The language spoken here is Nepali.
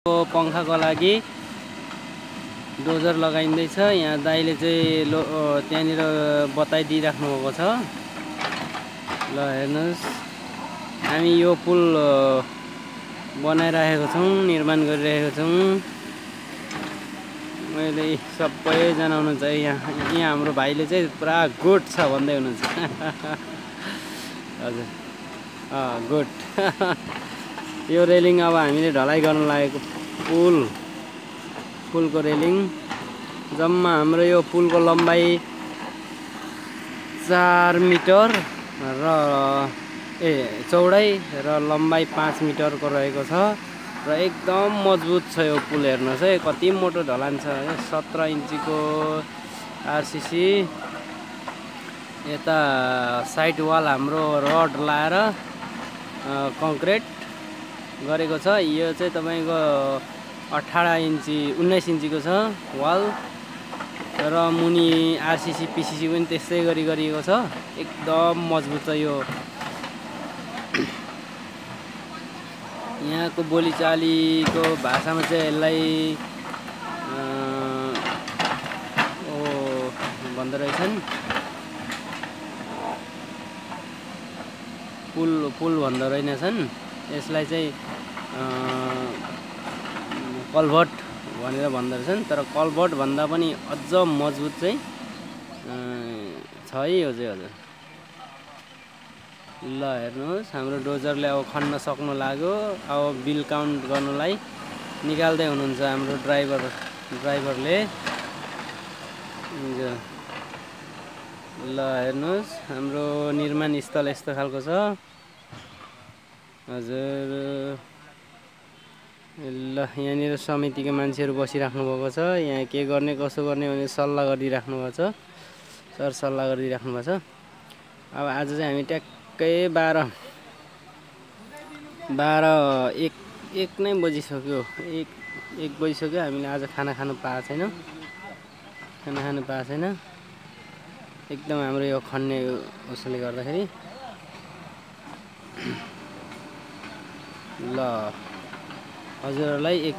पंखाको लागि डोजर लगाइँदैछ। यहाँ दाइले चाहिँ त्यहाँनिर बताइदिइराख्नु भएको छ। ल हेर्नुहोस्, हामी यो पुल बनाइरहेको छौँ, निर्माण गरिरहेको छौँ। मैले सबैजना हुनुहुन्छ यहाँ हाम्रो भाइले चाहिँ पुरा गुड छ भन्दै हुनुहुन्छ। हजुर गुड। यो रेलिङ अब हामीले ढलाइ गर्न लागेको पुलको रेलिङ। जम्मा हाम्रो यो पुलको लम्बाइ 4 मिटर र चौडाइ र लम्बाइ 5 मिटरको रहेको छ र एकदम मजबुत छ यो पुल। हेर्नुहोस् है कति मोटो ढलान छ। 17 इन्चीको आरसिसी। यता साइड वाल हाम्रो रड लाएर कङ्क्रिट गरेको छ। यो चाहिँ तपाईको 19 इन्चीको छ वाल र मुनि आरसिसी पिसिसी पनि त्यस्तै गरिएको छ। एकदम मजबुत छ यो। यहाँको बोलीचालीको भाषामा चाहिँ यसलाई भन्दो रहेछन् पुल भन्दो रहेनछन्। यसलाई चाहिँ कल्भर्ट भनेर भन्दो रहेछन्। तर कल्भर्ट भन्दा पनि अझ मजबुत चाहिँ छ है यो चाहिँ। हजुर ल हेर्नुहोस्, हाम्रो डोजरले अब खन्न सक्नु लाग्यो। अब बिल काउन्ट गर्नलाई निकाल्दै हुनुहुन्छ हाम्रो ड्राइभरले। ल हेर्नुहोस्, हाम्रो निर्माण स्थल यस्तो खालको छ। हजुर ल यहाँनिर समितिका मान्छेहरू बसिराख्नु भएको छ। यहाँ के गर्ने कसो गर्ने भनेर सल्लाह गरिराख्नु भएको छ। सरसल्लाह गरिराख्नु भएको छ। अब आज चाहिँ हामी ट्याक्कै 1 नै बजिसक्यो। 1 बजिसक्यो। हामीले आज खाना खानु पाएको छैन। एकदम हाम्रो यो खन्ने उसले गर्दाखेरि। ल हजुरहरूलाई